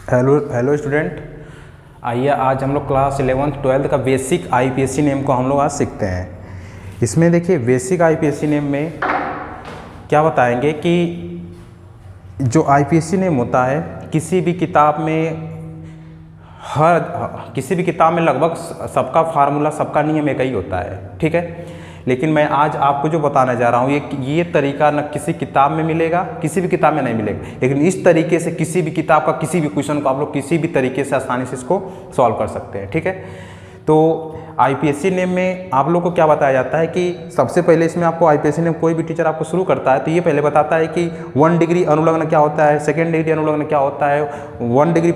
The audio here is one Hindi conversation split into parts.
Hello student. आइए आज हम लोग क्लास 11th 12th का बेसिक आईपीएससी नेम को हम लोग आज सीखते हैं। इसमें देखिए बेसिक आईपीएससी नेम में क्या बताएंगे कि जो आईपीएससी नेम होता है किसी भी किताब में लगभग सबका फार्मूला सबका नियम एक ही होता है, ठीक है। लेकिन मैं आज आपको जो बताने जा रहा हूँ ये तरीका न किसी किताब में मिलेगा, किसी भी किताब में नहीं मिलेगा, लेकिन इस तरीके से किसी भी किताब का किसी भी क्वेश्चन को आप लोग किसी भी तरीके से आसानी से इसको सॉल्व कर सकते हैं, ठीक है। तो आईपीएससी नेम में आप लोग को क्या बताया जाता है कि सबसे पहले इसमें आपको आईपीएससी नेम कोई भी टीचर आपको शुरू करता है तो ये पहले बताता है कि 1 डिग्री अनुलग्न क्या होता है, 2 डिग्री अनुलग्न क्या होता है, 1 डिग्री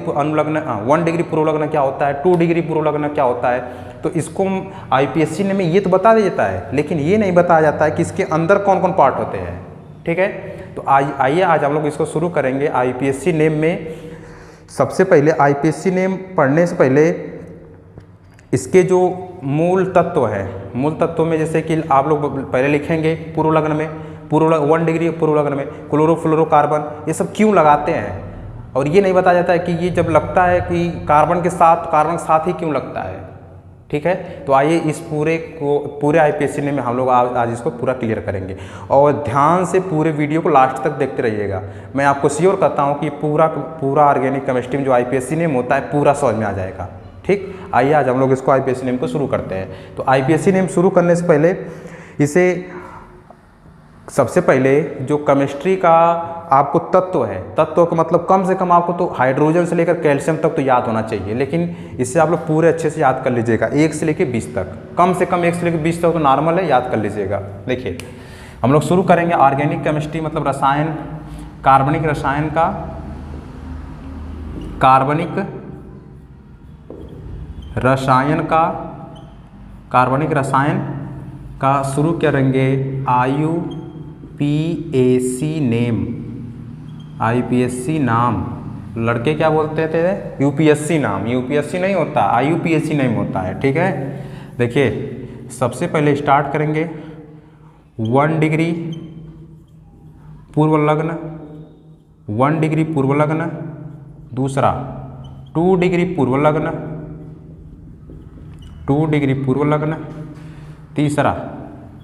पूर्वलग्न क्या होता है, 2 डिग्री पूर्वलग्न क्या होता है। तो इसको आईपीएससी नेम में ये तो बता दिया जाता है, लेकिन ये नहीं बताया जाता है कि इसके अंदर कौन कौन पार्ट होते हैं, ठीक है। तो आइए आज हम लोग इसको शुरू करेंगे। आईपीएससी नेम में सबसे पहले आईपीएससी नेम पढ़ने से पहले इसके जो मूल तत्व है, मूल तत्व में जैसे कि आप लोग पहले लिखेंगे पूर्वलग्न में 1 डिग्री पूर्वलग्न में क्लोरोफ्लोरोकार्बन, ये सब क्यों लगाते हैं। और ये नहीं बताया जाता है कि ये जब लगता है कि कार्बन के साथ ही क्यों लगता है, ठीक है। तो आइए इस पूरे आईपीएससी नेम में हम लोग आज इसको पूरा क्लियर करेंगे और ध्यान से पूरे वीडियो को लास्ट तक देखते रहिएगा। मैं आपको श्योर करता हूँ कि पूरा ऑर्गेनिक केमिस्ट्री में जो आईपीएससी नेम होता है पूरा समझ में आ जाएगा, ठीक। आइए आज हम लोग इसको आईपीएससी नेम को शुरू करते हैं। तो आईपीएससी नेम शुरू करने से पहले इसे सबसे पहले जो केमिस्ट्री का आपको तत्व है, तत्व का मतलब कम से कम आपको तो हाइड्रोजन से लेकर कैल्शियम तक तो याद होना चाहिए, लेकिन इससे आप लोग पूरे अच्छे से याद कर लीजिएगा 1 से लेकर 20 तक, कम से कम 1 से लेकर 20 तक तो नॉर्मल है, याद कर लीजिएगा। देखिए हम लोग शुरू करेंगे ऑर्गेनिक केमिस्ट्री मतलब रसायन, कार्बनिक रसायन का कार्बनिक रसायन का शुरू करेंगे आईपीएससी नाम। लड़के क्या बोलते थे, यूपीएससी नाम, यूपीएससी नहीं होता, आईयूपीएससी नेम होता है, ठीक है। देखिए सबसे पहले स्टार्ट करेंगे 1 डिग्री पूर्वलग्न, 1 डिग्री पूर्वलग्न, दूसरा 2 डिग्री पूर्वलग्न, 2 डिग्री पूर्वलग्न, तीसरा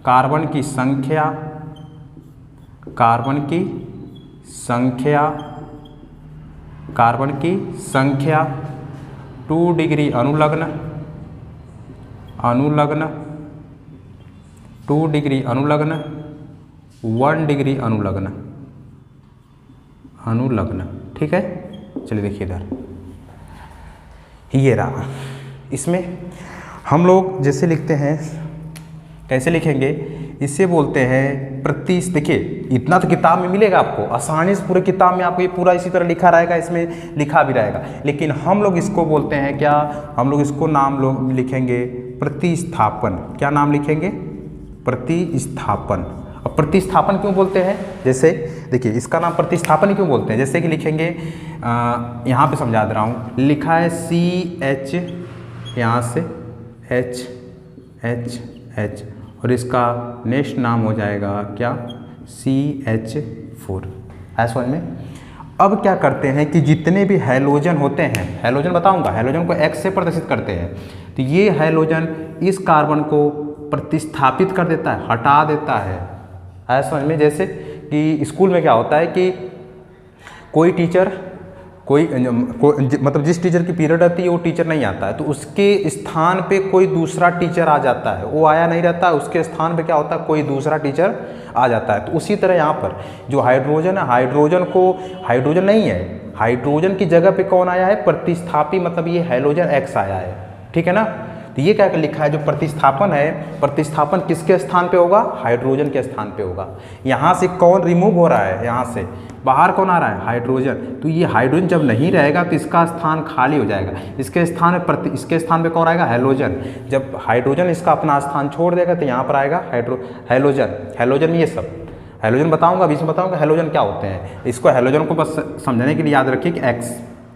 कार्बन की संख्या 2 डिग्री अनुलग्न, 2 डिग्री अनुलग्न, 1 डिग्री अनुलग्न, ठीक है। चलिए देखिए इधर ये रहा। इसमें हम लोग जैसे लिखते हैं, कैसे लिखेंगे, इसे बोलते हैं देखिए इतना तो किताब में मिलेगा आपको आसानी से, पूरे किताब में आपको ये पूरा इसी तरह लिखा रहेगा, इसमें लिखा भी रहेगा, लेकिन हम लोग इसको बोलते हैं क्या, हम लोग इसको नाम लिखेंगे प्रतिस्थापन। क्या नाम लिखेंगे, प्रतिस्थापन। अब प्रतिस्थापन क्यों बोलते हैं, जैसे देखिए इसका नाम प्रतिस्थापन क्यों बोलते हैं, जैसे कि लिखेंगे यहाँ पे समझा दे रहा हूँ, लिखा है CH, यहाँ से H और इसका नेक्स्ट नाम हो जाएगा क्या, CH4, है समझ में। अब क्या करते हैं कि जितने भी हैलोजन होते हैं, हैलोजन बताऊंगा, हैलोजन को X से प्रदर्शित करते हैं, तो ये हैलोजन इस कार्बन को प्रतिस्थापित कर देता है, हटा देता है समझ में। जैसे कि स्कूल में क्या होता है कि कोई टीचर मतलब जिस टीचर की पीरियड आती है वो टीचर नहीं आता है, तो उसके स्थान पे कोई दूसरा टीचर आ जाता है, वो आया नहीं रहता, उसके स्थान पे क्या होता है, कोई दूसरा टीचर आ जाता है। तो उसी तरह यहाँ पर जो हाइड्रोजन है, हाइड्रोजन नहीं है, हाइड्रोजन की जगह पे कौन आया है, प्रतिस्थापी, मतलब ये हैलोजन X आया है, ठीक है ना। तो ये क्या लिखा है, जो प्रतिस्थापन है, प्रतिस्थापन किसके स्थान पे होगा, हाइड्रोजन के स्थान पे होगा। यहाँ से कौन रिमूव हो रहा है, यहाँ से बाहर कौन आ रहा है, हाइड्रोजन। तो ये हाइड्रोजन जब नहीं रहेगा तो इसका स्थान खाली हो जाएगा, इसके स्थान पे कौन आएगा, हैलोजन। जब हाइड्रोजन इसका अपना स्थान छोड़ देगा तो यहाँ पर आएगा हैलोजन में ये सब हैलोजन बताऊंगा, अभी से बताऊंगा हैलोजन क्या होते हैं। इसको हैलोजन को बस समझने के लिए याद रखिए कि X,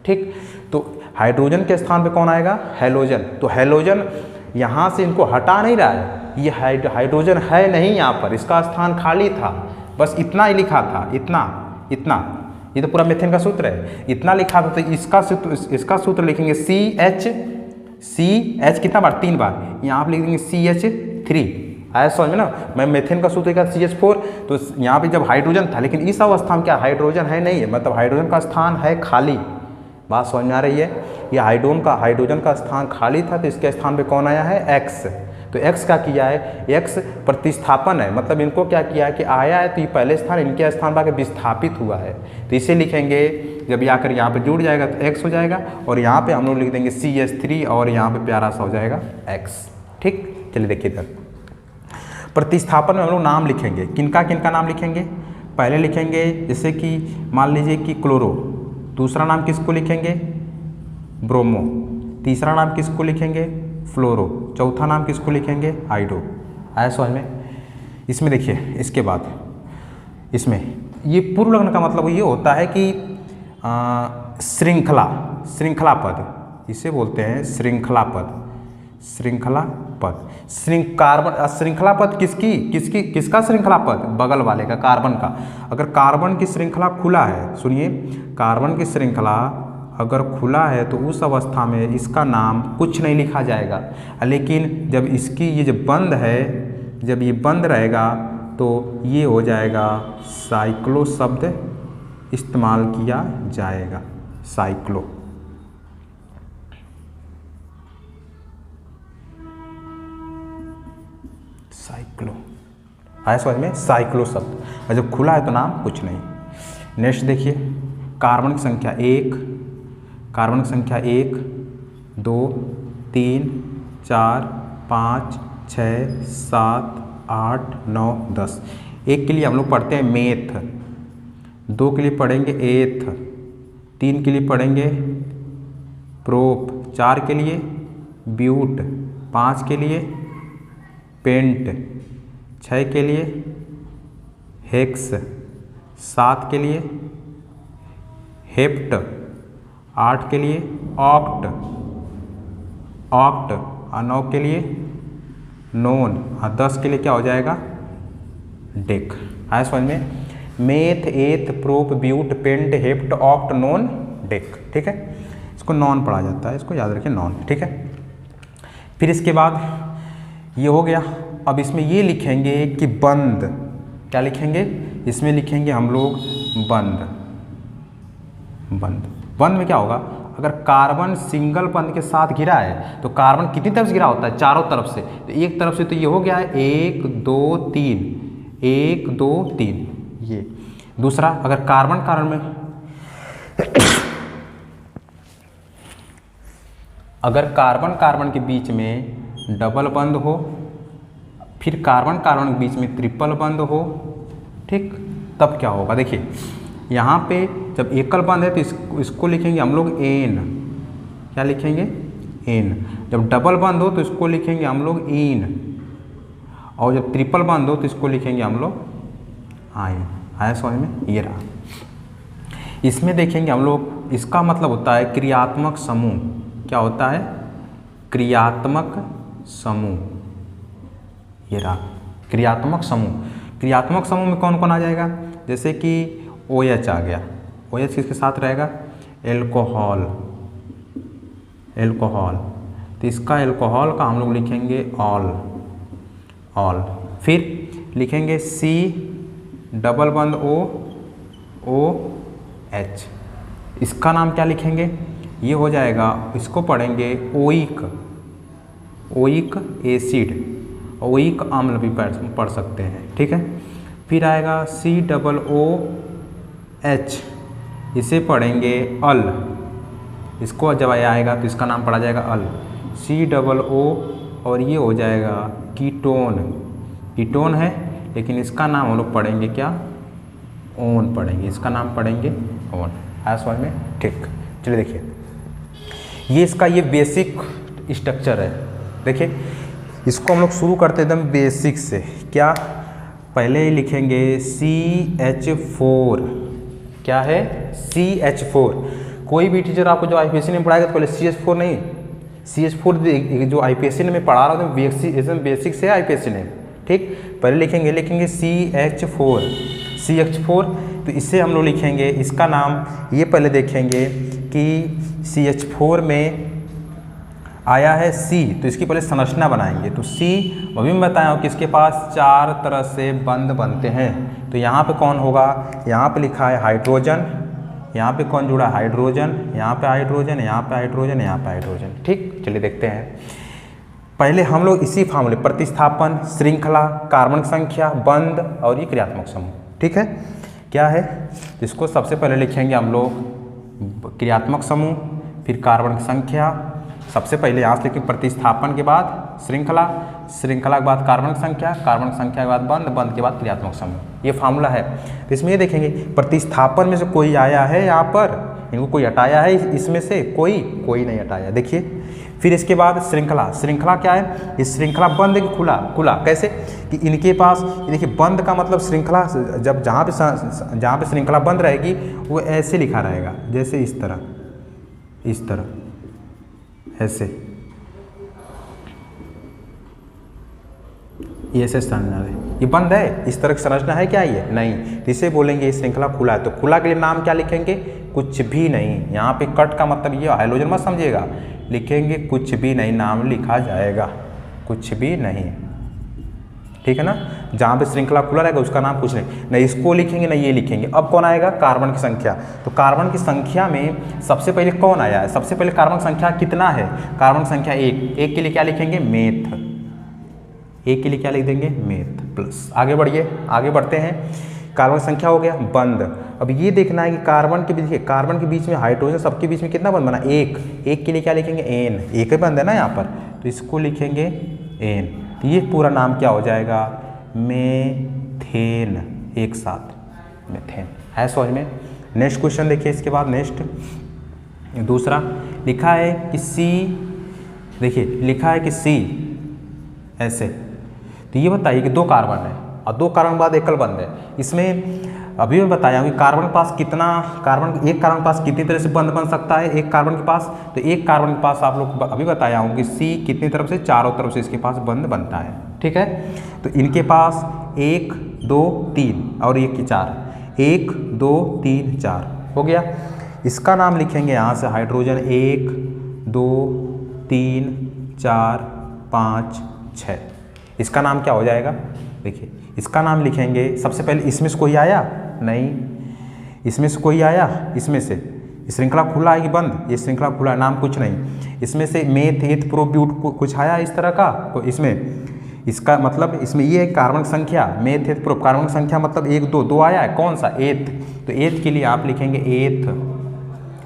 ठीक। तो हाइड्रोजन के स्थान पे कौन आएगा, हैलोजन। तो हैलोजन यहाँ से इनको हटा नहीं रहा है, ये हाइड्रोजन है नहीं यहाँ पर, इसका स्थान खाली था, बस इतना ही लिखा था, इतना ये तो पूरा मीथेन का सूत्र है, इतना लिखा था, तो इसका सूत्र लिखेंगे CH कितना बार, 3 बार, यहाँ आप लिख देंगे CH3। आया समझ में ना। मैं मीथेन का सूत्र का CH4, तो यहाँ पे जब हाइड्रोजन था, लेकिन इस अवस्था में क्या हाइड्रोजन है नहीं है, मतलब हाइड्रोजन का स्थान है खाली। बात समझ में आ रही है। ये हाइड्रोजन का स्थान खाली था, तो इसके स्थान पे कौन आया है, X। तो X क्या किया है, X प्रतिस्थापन है, मतलब इनको क्या किया है कि आया है तो ये पहले स्थान इनके स्थान पर विस्थापित हुआ है, तो इसे लिखेंगे, जब ये आकर यहाँ पे जुड़ जाएगा तो X हो जाएगा, और यहाँ पे हम लोग लिख देंगे CH3, और यहाँ पे प्यारा सा हो जाएगा X। ठीक, चलिए देखिए इधर प्रतिस्थापन में हम लोग नाम लिखेंगे, किनका किनका नाम लिखेंगे। पहले लिखेंगे जैसे कि मान लीजिए कि क्लोरो, दूसरा नाम किसको लिखेंगे, ब्रोमो, तीसरा नाम किसको लिखेंगे, फ्लोरो, चौथा नाम किसको लिखेंगे, हाइड्रो। आया समझ में। इसमें देखिए, इसके बाद इसमें ये पूर्व लग्न का मतलब ये होता है कि श्रृंखला पद, इसे बोलते हैं श्रृंखला पद। श्रृंखला पद किसका श्रृंखला पद, बगल वाले का, कार्बन का। अगर कार्बन की श्रृंखला खुला है, सुनिए, कार्बन की श्रृंखला अगर खुला है तो उस अवस्था में इसका नाम कुछ नहीं लिखा जाएगा, लेकिन जब इसकी ये जब बंद है, जब ये बंद रहेगा तो ये हो जाएगा, साइक्लो शब्द इस्तेमाल किया जाएगा, साइक्लो। आया समझ में, साइक्लो शब्द, और जब खुला है तो नाम कुछ नहीं। नेक्स्ट देखिए, कार्बन की संख्या 1, 2, 3, 4, 5, 6, 7, 8, 9, 10। एक के लिए हम लोग पढ़ते हैं मेथ, 2 के लिए पढ़ेंगे एथ, 3 के लिए पढ़ेंगे प्रोप, 4 के लिए ब्यूट, 5 के लिए पेंट, 6 के लिए हेक्स, 7 के लिए हेप्ट, 8 के लिए ऑक्ट, और 9 के लिए नोन, और 10 के लिए क्या हो जाएगा, डेक। आया समझ में। Meth, eth, prop, but, pent, hept, oct, non, dec. ठीक है, इसको नॉन पढ़ा जाता है, इसको याद रखिए, नॉन। ठीक है, फिर इसके बाद ये हो गया। अब इसमें ये लिखेंगे कि बंद, क्या लिखेंगे, इसमें लिखेंगे हम लोग बंद। बंद में क्या होगा, अगर कार्बन सिंगल बंद के साथ घिरा है तो कार्बन कितनी तरफ से घिरा होता है, चारों तरफ से। तो एक तरफ से तो ये हो गया है 1 2 3, 1 2 3 ये। दूसरा, अगर कार्बन में अगर कार्बन के बीच में डबल बंद हो, फिर कार्बन के बीच में ट्रिपल बंद हो, ठीक, तब क्या होगा। देखिए यहाँ पे जब एकल बंद है तो इसको लिखेंगे हम लोग एन, क्या लिखेंगे, एन। जब डबल बंद हो तो इसको लिखेंगे हम लोग इन, और जब ट्रिपल बंद हो तो इसको लिखेंगे हम लोग आइन। आया समझ में, ये रहा। इसमें देखेंगे हम लोग, इसका मतलब होता है क्रियात्मक समूह। क्या होता है, क्रियात्मक समूह। ये रहा क्रियात्मक समूह। क्रियात्मक समूह में कौन कौन आ जाएगा, जैसे कि OH आ गया। OH किसके साथ रहेगा, एल्कोहल। तो इसका एल्कोहल का हम लोग लिखेंगे ऑल। फिर लिखेंगे C डबल बंद OH, इसका नाम क्या लिखेंगे, ये हो जाएगा, इसको पढ़ेंगे ओइक एसिड, ओइक अम्ल भी पढ़ सकते हैं। ठीक है, फिर आएगा COOH, इसे पढ़ेंगे अल, इसको जब आएगा तो इसका नाम पढ़ा जाएगा अल, COO, और ये हो जाएगा कीटोन है, लेकिन इसका नाम हम लोग पढ़ेंगे क्या, ओन पढ़ेंगे, इसका नाम पढ़ेंगे ओन। आया समझ में, ठीक। चलिए देखिए, ये इसका ये बेसिक स्ट्रक्चर है। देखिए इसको हम लोग शुरू करते हैं एकदम बेसिक से। क्या, पहले लिखेंगे CH4, क्या है, CH4। कोई भी टीचर आपको जो IPSC में पढ़ाएगा तो पहले CH4 नहीं, CH4 जो IPSC में पढ़ा रहा था एकदम बेसिक से IPSC ने, ठीक। पहले लिखेंगे CH4, तो इससे हम लोग लिखेंगे इसका नाम, ये पहले देखेंगे कि CH4 में आया है C, तो इसकी पहले संरचना बनाएंगे। तो C अभी मैं बताया हूँ कि इसके पास 4 तरह से बंध बनते हैं। तो यहाँ पे कौन होगा, यहाँ पे लिखा है हाइड्रोजन, यहाँ पे कौन जुड़ा है हाइड्रोजन, यहाँ पे हाइड्रोजन, यहाँ पे हाइड्रोजन, यहाँ पे हाइड्रोजन। ठीक, चलिए देखते हैं। पहले हम लोग इसी फॉर्मूले प्रतिस्थापन, श्रृंखला, कार्बन संख्या, बंध और ये क्रियात्मक समूह, ठीक है, क्या है, तो इसको सबसे पहले लिखेंगे हम लोग क्रियात्मक समूह, फिर कार्बन संख्या, सबसे पहले यहाँ से लिखेंगे प्रतिस्थापन के बाद श्रृंखला, श्रृंखला के बाद कार्बन संख्या, कार्बन संख्या के बाद बंध, बंध के बाद क्रियात्मक समूह, ये फार्मूला है। तो इसमें ये देखेंगे प्रतिस्थापन में से कोई आया है यहाँ पर, इनको कोई हटाया है इसमें से, कोई नहीं हटाया, देखिए। फिर इसके बाद श्रृंखला, श्रृंखला क्या है, ये श्रृंखला बंद की खुला, खुला कैसे कि इनके पास, देखिए बंद का मतलब श्रृंखला जब जहाँ पे श्रृंखला बंद रहेगी वो ऐसे लिखा रहेगा, जैसे इस तरह ऐसे, ये ऐसे संरचना है, ये बंद है, इस तरह की संरचना है क्या ये, नहीं, तो इसे बोलेंगे श्रृंखला खुला है। तो खुला के लिए नाम क्या लिखेंगे, कुछ भी नहीं, यहाँ पे कट का मतलब ये हाइड्रोजन मत समझिएगा, लिखेंगे कुछ भी नहीं, नाम लिखा जाएगा कुछ भी नहीं, ठीक है ना। जहाँ पे श्रृंखला खुला रहेगा उसका नाम कुछ नहीं इसको लिखेंगे ना ये लिखेंगे। अब कौन आएगा, कार्बन की संख्या। तो कार्बन की संख्या में सबसे पहले कौन आया है, सबसे पहले कार्बन संख्या कितना है, कार्बन संख्या 1, 1 के लिए क्या लिखेंगे मेथ, 1 के लिए क्या लिख देंगे मेथ प्लस। आगे बढ़िए, आगे बढ़ते हैं, कार्बन संख्या हो गया, बंध। अब ये देखना है कि कार्बन के बीच, कार्बन के बीच में हाइड्रोजन सबके बीच में कितना बंध बना, 1, 1 के लिए क्या लिखेंगे एन, एक ही बंध है ना यहाँ पर, तो इसको लिखेंगे एन। तो ये पूरा नाम क्या हो जाएगा, मेथेन, एक साथ मेथेन, है समझ में। नेक्स्ट क्वेश्चन देखिए, इसके बाद नेक्स्ट दूसरा लिखा है कि सी, देखिए लिखा है कि सी ऐसे, तो ये बताइए कि 2 कार्बन है और 2 कार्बन बाद एकल बंध है। इसमें अभी मैं बताया हूँ कि कार्बन के पास कितना, एक कार्बन के पास कितनी तरह से बंध बन सकता है, एक कार्बन के पास, तो एक कार्बन के पास आप लोग अभी बताया हूँ कि सी कितनी तरफ से, चारों तरफ से इसके पास बंध बनता है, ठीक है। तो इनके पास 1 2 3 और 1 की 4, 1 2 3 4 हो गया। इसका नाम लिखेंगे यहाँ से हाइड्रोजन 1 2 3 4 5 6, इसका नाम क्या हो जाएगा, देखिए इसका नाम लिखेंगे सबसे पहले, इसमें से कोई आया नहीं, इसमें से कोई आया, इसमें से श्रृंखला खुला है कि बंद, ये श्रृंखला खुला है, नाम कुछ नहीं, इसमें से मेथ एथ प्रोब्यूट कुछ आया इस तरह का, तो इसमें इसका मतलब इसमें ये है कार्बन संख्या, मेथ एथ प्रो, कार्बन संख्या मतलब 1 2 2 आया है, कौन सा एथ, तो एथ के लिए आप लिखेंगे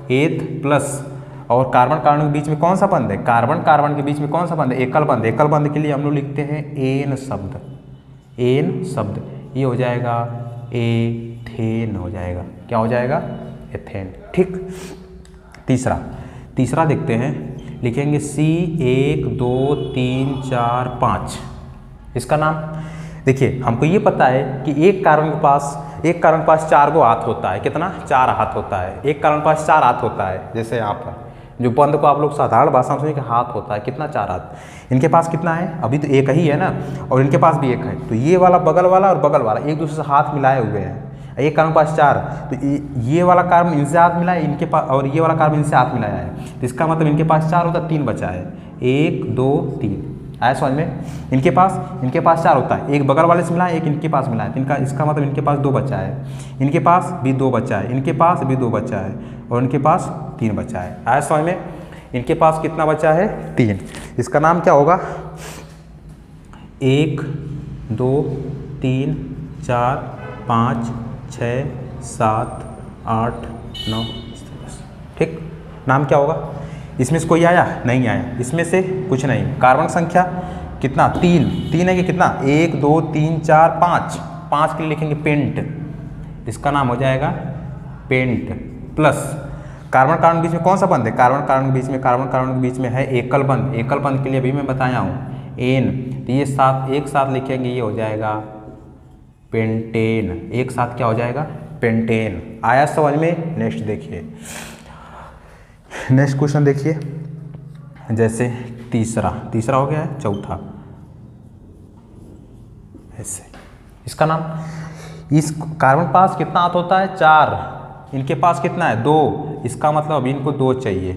एथ प्लस, और कार्बन कार्बन के बीच में कौन सा बंध है, कार्बन कार्बन के बीच में कौन सा बंध है, एकल बंध, एकल बंध के लिए हम लोग लिखते हैं एन शब्द, एन शब्द, ये हो जाएगा एथेन हो जाएगा, क्या हो जाएगा एथेन, ठीक। तीसरा देखते हैं, लिखेंगे सी 1 2 3 4 5, इसका नाम देखिए हमको ये पता है कि एक कार्बन के पास 4 गो हाथ होता है, कितना 4 हाथ होता है, एक कार्बन के पास 4 हाथ होता है, जैसे यहाँ पर जो बंध को आप लोग साधारण भाषा में समझिए कि हाथ होता है, कितना 4 हाथ, इनके पास कितना है, अभी तो एक ही है ना, और इनके पास भी एक है, तो ये वाला बगल वाला और बगल वाला एक दूसरे से हाथ मिलाए हुए हैं, एक कार्बन के पास 4, तो ये वाला कार्बन इनसे हाथ मिलाया इनके पास, और ये वाला कार्बन इनसे हाथ मिलाया है, तो इसका मतलब इनके पास 4 होता है, 3 बचा है, 1 2 3, आया समझ में। इनके पास 4 होता है, एक बगल वाले से मिला है, एक इनके पास मिला है, तो इसका मतलब इनके पास 2 बचा है, इनके पास भी 2 बचा है, इनके पास भी 2 बचा है, और इनके पास 3 बचा है, आया समझ में। इनके पास कितना बचा है 3, इसका नाम क्या होगा 1 2 3 4 5 6 7 8 9 10, ठीक। नाम क्या होगा, इसमें से कोई आया नहीं आया, इसमें से कुछ नहीं, कार्बन संख्या कितना 3 है कि कितना 1 2 3 4 5 के लिए लिखेंगे पेंट, इसका नाम हो जाएगा पेंट प्लस, कार्बन कार्बन के बीच में कौन सा बंध है, कार्बन कार्बन के बीच में है एकल बंध, एकल बंध के लिए अभी मैं बताया हूँ एन, तो ये एक साथ लिखेंगे, ये हो जाएगा पेंटेन, एक साथ क्या हो जाएगा पेंटेन, आया समझ में। नेक्स्ट देखिए, नेक्स्ट क्वेश्चन देखिए, जैसे तीसरा हो गया है, चौथा ऐसे, इसका नाम इस कार्बन पास कितना हाथ होता है 4, इनके पास कितना है 2, इसका मतलब अभी इनको 2 चाहिए,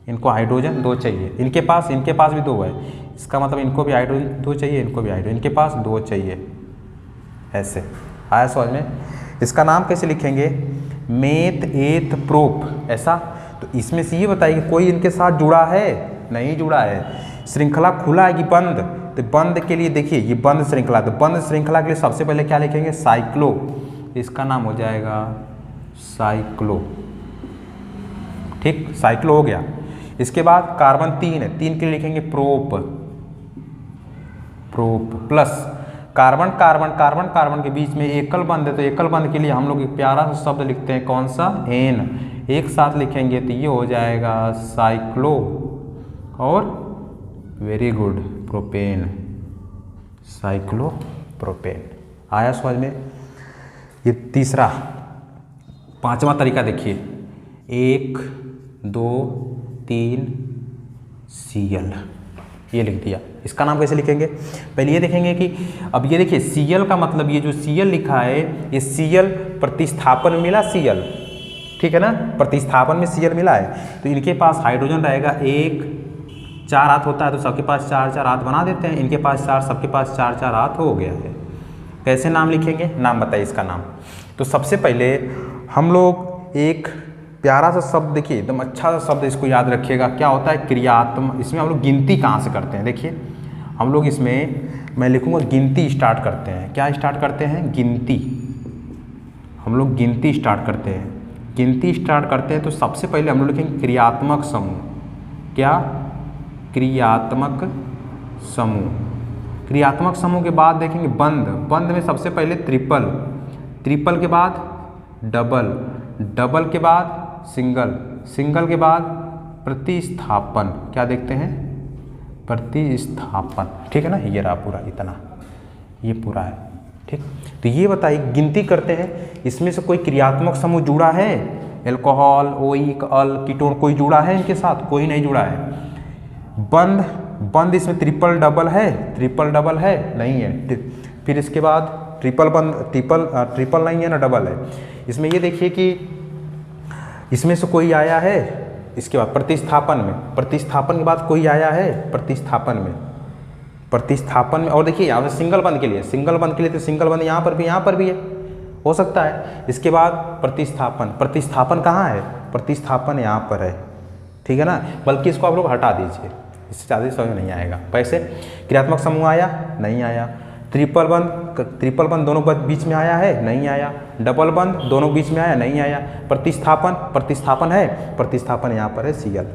इनको हाइड्रोजन 2 चाहिए, इनके पास भी 2 है, इसका मतलब इनको भी हाइड्रोजन 2 चाहिए, इनको भी हाइड्रोजन, इनके पास 2 चाहिए। ऐसे आया समझ में? इसका नाम कैसे लिखेंगे? मेथ एथ प्रोप, ऐसा। तो इसमें से ये बताइए कि कोई इनके साथ जुड़ा है? नहीं जुड़ा है। श्रृंखला खुला है कि बंद? तो बंद के लिए देखिए ये बंद श्रृंखला, तो बंद श्रृंखला के लिए सबसे पहले क्या लिखेंगे? साइक्लो, इसका नाम हो जाएगा साइक्लो। ठीक, साइक्लो हो गया। इसके बाद कार्बन 3 है, 3 के लिए लिखेंगे prop, prop plus carbon carbon carbon carbon के बीच में एकल बंद है, तो एकल बंद के लिए हम लोग एक प्यारा सा शब्द लिखते हैं, कौन सा? एन, एक साथ लिखेंगे तो ये हो जाएगा साइक्लो और very good propane, cyclo propane. आया समझ में? ये तीसरा, पांचवा तरीका देखिए, 1 2 3 Cl, ये लिख दिया। इसका नाम कैसे लिखेंगे? पहले ये देखेंगे कि अब ये देखिए Cl का मतलब ये जो Cl लिखा है, ये Cl प्रतिस्थापन में मिला Cl, ठीक है ना, प्रतिस्थापन में Cl मिला है, तो इनके पास हाइड्रोजन रहेगा 1, 4 हाथ होता है तो सबके पास 4 हाथ बना देते हैं, इनके पास 4, सबके पास 4 हाथ हो गया है। कैसे नाम लिखेंगे? नाम बताइए इसका नाम। तो सबसे पहले हम लोग एक प्यारा सा शब्द, देखिए एकदम अच्छा सा शब्द, इसको याद रखिएगा, क्या होता है? क्रियात्मक। इसमें हम लोग गिनती कहाँ से करते हैं? देखिए हम लोग इसमें, मैं लिखूँगा गिनती स्टार्ट करते हैं। क्या स्टार्ट करते हैं? गिनती। हम लोग गिनती स्टार्ट करते हैं, गिनती स्टार्ट करते हैं तो सबसे पहले हम लोग लिखेंगे क्रियात्मक समूह। क्या? क्रियात्मक समूह। क्रियात्मक समूह के बाद देखेंगे बंद, बंद में सबसे पहले ट्रिपल, ट्रिपल के बाद डबल, डबल के बाद सिंगल, सिंगल के बाद प्रतिस्थापन। क्या देखते हैं? प्रतिस्थापन, ठीक है ना। ये रहा पूरा, इतना ये पूरा है, ठीक। तो ये बताइए गिनती करते हैं, इसमें से कोई क्रियात्मक समूह जुड़ा है? एल्कोहल, ओइक, अल, कीटोन, कोई जुड़ा है इनके साथ? कोई नहीं जुड़ा है। बंद, बंद इसमें ट्रिपल डबल है? ट्रिपल डबल है? नहीं है। फिर इसके बाद ट्रिपल बंद, ट्रिपल नहीं है ना, डबल है। इसमें ये देखिए कि इसमें से कोई आया है, इसके बाद प्रतिस्थापन में, प्रतिस्थापन के बाद कोई आया है प्रतिस्थापन में, प्रतिस्थापन में। और देखिए यहाँ से सिंगल बंद के लिए, सिंगल बंद के लिए तो सिंगल बंद यहाँ पर भी है, हो सकता है। इसके बाद प्रतिस्थापन, प्रतिस्थापन कहाँ है? प्रतिस्थापन यहाँ पर है, ठीक है ना। बल्कि इसको आप लोग हटा दीजिए, इससे ज़्यादा समझ नहीं आएगा। वैसे क्रियात्मक समूह आया? नहीं आया। ट्रिपल बंद, ट्रिपल बंद दोनों बीच में आया है? नहीं आया। डबल बंद दोनों बीच में आया? नहीं आया। प्रतिस्थापन, प्रतिस्थापन है, प्रतिस्थापन यहाँ पर है Cl,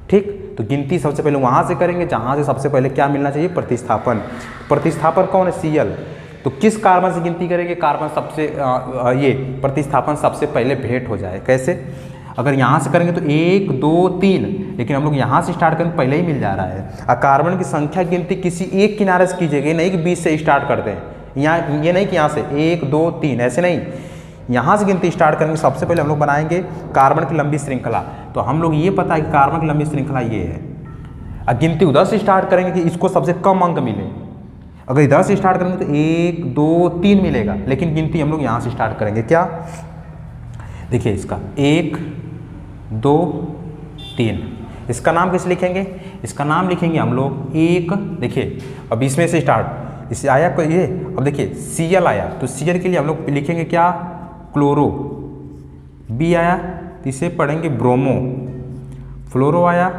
ठीक। तो गिनती सबसे पहले वहाँ से करेंगे जहाँ से सबसे पहले क्या मिलना चाहिए? प्रतिस्थापन। प्रतिस्थापन कौन है? Cl। तो किस कार्बन से गिनती करेंगे? कार्बन सबसे ये प्रतिस्थापन सबसे पहले भेंट हो जाए। कैसे? अगर यहाँ से करेंगे तो 1 2 3, लेकिन हम लोग यहाँ से स्टार्ट करेंगे पहले ही मिल जा रहा है। और कार्बन की संख्या गिनती किसी एक किनारे से कीजिएगा, ये नहीं कि 20 से स्टार्ट करते हैं, यहाँ ये नहीं कि यहाँ से 1 2 3 ऐसे नहीं, यहाँ से गिनती स्टार्ट करेंगे। सबसे पहले हम लोग बनाएंगे कार्बन की लंबी श्रृंखला। तो हम लोग ये पता है कि कार्बन की लंबी श्रृंखला ये है, और गिनती उधर से स्टार्ट करेंगे कि इसको सबसे कम अंक मिले। अगर इधर से स्टार्ट करेंगे तो 1 2 3 मिलेगा, लेकिन गिनती हम लोग यहाँ से स्टार्ट करेंगे। क्या? देखिए इसका 1 2 3, इसका नाम कैसे लिखेंगे? इसका नाम लिखेंगे हम लोग 1, देखिए अब इसमें से स्टार्ट, इससे आया कोई ये, अब देखिए Cl आया तो Cl के लिए हम लोग लिखेंगे क्या? क्लोरो। B आया तो इसे पढ़ेंगे ब्रोमो। फ्लोरो आया,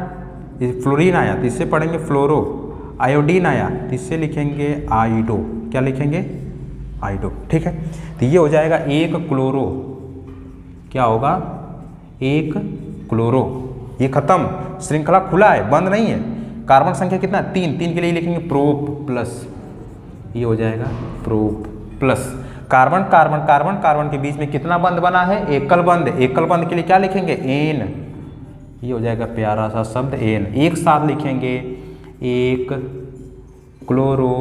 फ्लोरीन आया तो इससे पढ़ेंगे फ्लोरो। आयोडीन आया तो इससे लिखेंगे आइडो। क्या लिखेंगे? आइडो, ठीक है। तो ये हो जाएगा 1 क्लोरो। क्या होगा? 1 क्लोरो। ये खत्म, श्रृंखला खुला है, बंद नहीं है। कार्बन संख्या कितना? 3, 3 के लिए लिखेंगे प्रोप प्लस, ये हो जाएगा prop plus. Carbon carbon carbon carbon के बीच में कितना बंद बना है? एकल बंद। एकल बंद के लिए क्या लिखेंगे? एन, ये हो जाएगा प्यारा सा शब्द एन। एक साथ लिखेंगे 1 क्लोरो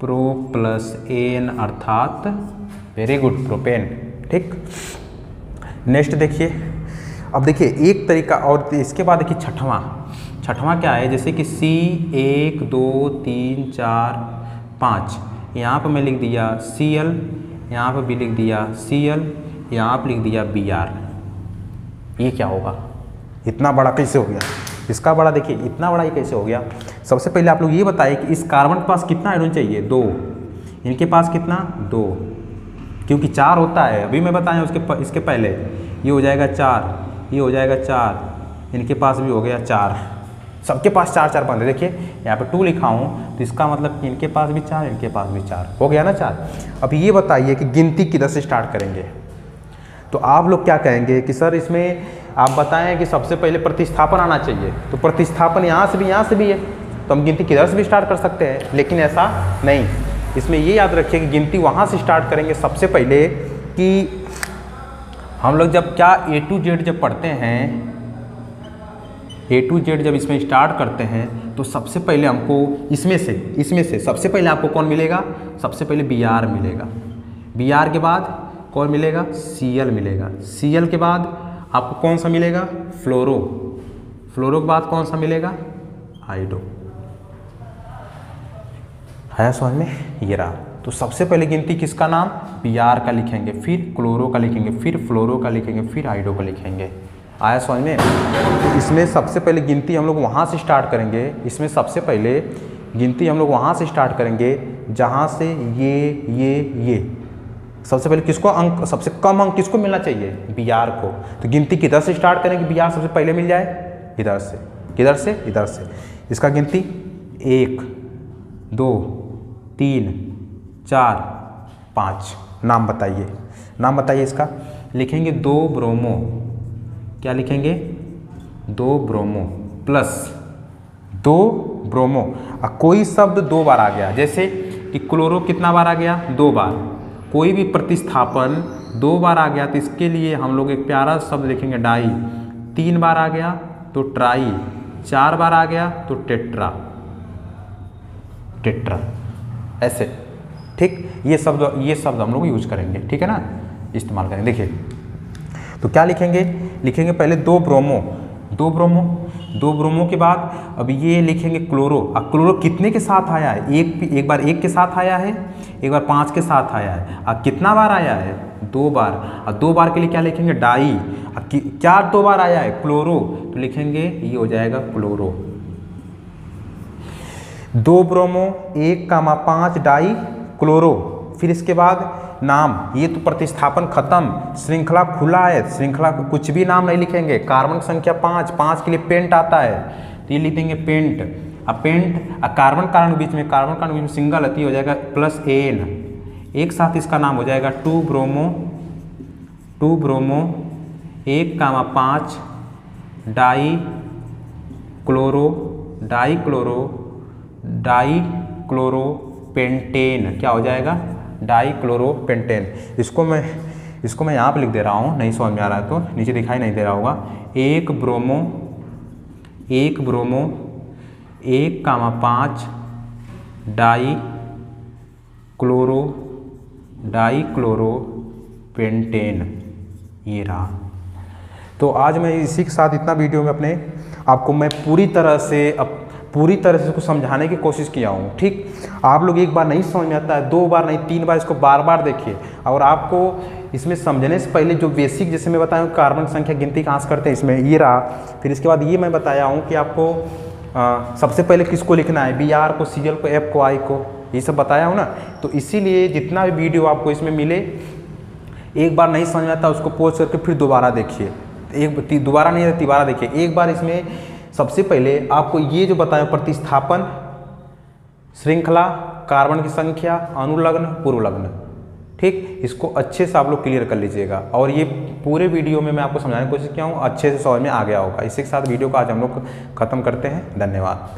प्रो प्लस एन, अर्थात वेरी गुड प्रोपेन, ठीक। नेक्स्ट देखिए, अब देखिए एक तरीका और, इसके बाद देखिए छठवां क्या है? जैसे कि C 1 2 3 4 5, यहाँ पर मैं लिख दिया Cl, यहाँ पर भी लिख दिया Cl, यहाँ पर लिख दिया Br। ये क्या होगा? इतना बड़ा कैसे हो गया? इसका बड़ा देखिए, इतना बड़ा ये कैसे हो गया? सबसे पहले आप लोग ये बताइए कि इस कार्बन के पास कितना हाइड्रोजन चाहिए? 2। इनके पास कितना? 2, क्योंकि 4 होता है। अभी मैं बताया इसके पहले ये हो जाएगा 4, ये हो जाएगा 4, इनके पास भी हो गया 4, सबके पास 4 4 बंद है। देखिए यहाँ पे 2 लिखा हूँ तो इसका मतलब कि इनके पास भी 4, इनके पास भी 4, हो गया ना 4। अब ये बताइए कि गिनती किधर से स्टार्ट करेंगे? तो आप लोग क्या कहेंगे कि सर इसमें आप बताएं कि सबसे पहले प्रतिस्थापन आना चाहिए, तो प्रतिस्थापन यहाँ से भी है, तो हम गिनती किधर से भी स्टार्ट कर सकते हैं, लेकिन ऐसा नहीं। इसमें ये याद रखिए कि गिनती वहाँ से स्टार्ट करेंगे सबसे पहले कि हम लोग जब क्या A to Z जब पढ़ते हैं, A to Z जब इसमें स्टार्ट करते हैं तो सबसे पहले हमको इसमें से सबसे पहले आपको कौन मिलेगा? सबसे पहले Br मिलेगा। Br के बाद कौन मिलेगा? Cl मिलेगा। Cl के बाद आपको कौन सा मिलेगा? फ्लोरो। फ्लोरो के बाद कौन सा मिलेगा? हाइड्रो। आया समझ में? ये रहा। तो सबसे पहले गिनती किसका नाम? Br का लिखेंगे, फिर क्लोरो का लिखेंगे, फिर फ्लोरो का लिखेंगे, फिर हाइड्रो का लिखेंगे। आया समझ में? तो इसमें सबसे पहले गिनती हम लोग वहाँ से स्टार्ट करेंगे। इसमें सबसे पहले गिनती हम लोग वहाँ से स्टार्ट करेंगे जहाँ से ये सबसे पहले किसको अंक, सबसे कम अंक किसको मिलना चाहिए? Br को। तो गिनती किधर से स्टार्ट करेंगे? Br सबसे पहले मिल जाए इधर से। किधर से? इधर से। इसका गिनती 1 2 3 4 5। नाम बताइए, नाम बताइए इसका। लिखेंगे 2 ब्रोमो। क्या लिखेंगे? 2 ब्रोमो प्लस 2 ब्रोमो। कोई शब्द 2 बार आ गया, जैसे कि क्लोरो कितना बार आ गया? 2 बार। कोई भी प्रतिस्थापन 2 बार आ गया तो इसके लिए हम लोग एक प्यारा शब्द लिखेंगे डाई। 3 बार आ गया तो ट्राई, 4 बार आ गया तो टेट्रा। ऐसे, ठीक। ये शब्द हम लोग यूज करेंगे, ठीक है ना, इस्तेमाल करेंगे। देखिए तो क्या लिखेंगे? लिखेंगे पहले 2 ब्रोमो के बाद अब ये लिखेंगे क्लोरो। अब क्लोरो कितने के साथ आया है? एक बार 1 के साथ आया है, एक बार 5 के साथ आया है। अब कितना बार आया है? 2 बार। अब 2 बार के लिए क्या लिखेंगे? डाई। अब क्या 2 बार आया है? क्लोरो, तो लिखेंगे ये हो जाएगा क्लोरो। 2 bromo 1,5 die chloro. फिर इसके बाद नाम, ये तो प्रतिस्थापन खत्म, श्रृंखला खुला है, श्रृंखला को कुछ भी नाम नहीं लिखेंगे। कार्बन की संख्या 5 के लिए पेंट आता है तो ये लिख देंगे पेंट। अब पेंट कार्बन के बीच में सिंगल अति हो जाएगा प्लस एन, एक साथ इसका नाम हो जाएगा 2 ब्रोमो 1,5 डाई क्लोरो पेंटेन। क्या हो जाएगा? डाइक्लोरोपेंटेन। इसको मैं यहाँ पे लिख दे रहा हूँ, नहीं समझ में आ रहा है तो नीचे दिखाई नहीं दे रहा होगा। 1 ब्रोमो 1,5 डाइक्लोरोपेंटेन। ये रहा। तो आज मैं इसी के साथ इतना वीडियो में अपने आपको मैं पूरी तरह से इसको समझाने की कोशिश किया हूँ, ठीक। आप लोग एक बार नहीं समझ में आता है, 2 बार नहीं 3 बार इसको बार देखिए। और आपको इसमें समझने से पहले जो बेसिक, जैसे मैं बताया हूँ कार्बन संख्या गिनती कहाँ से करते हैं, इसमें ये रहा। फिर इसके बाद ये मैं बताया हूँ कि आपको सबसे पहले किसको लिखना है? Br को, Cl को, F को, I को, ये सब बताया हूँ ना। तो इसीलिए जितना भी वीडियो आपको इसमें मिले, एक बार नहीं समझ में आता उसको पॉज करके फिर दोबारा देखिए। दोबारा नहीं, तिबारा देखिए। एक बार इसमें सबसे पहले आपको ये जो बताया प्रतिस्थापन, श्रृंखला, कार्बन की संख्या, अनुलग्न, पूर्वलग्न, ठीक, इसको अच्छे से आप लोग क्लियर कर लीजिएगा। और ये पूरे वीडियो में मैं आपको समझाने की कोशिश किया हूँ, अच्छे से समझ में आ गया होगा। इसी के साथ वीडियो को आज हम लोग खत्म करते हैं। धन्यवाद।